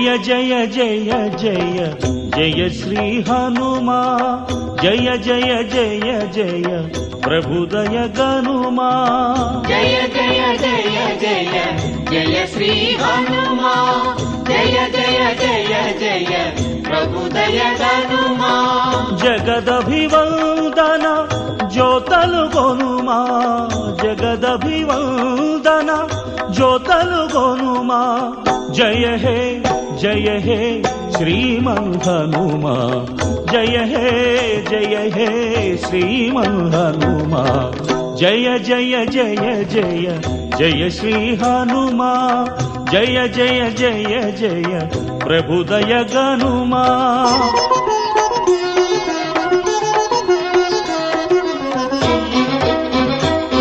జయ జయ జయ జయ జయ Shri Hanuma జయ జయ జయ జయ Prabhudaya గనుమా జయ జయ జయ జయ జయ Shri Hanuma జయ జయ జయ జయ Prabhudaya గనుమా జగదభివందన జ్యోతలు గొనుమా జగదభివందన జ్యోతలు గొనుమా జయ హే Shriman Hanuma జయ హే Shriman Hanuma జయ జయ జయ జయ జయ Shri Hanuma జయ జయ జయ జయ Prabhudaya గనుమా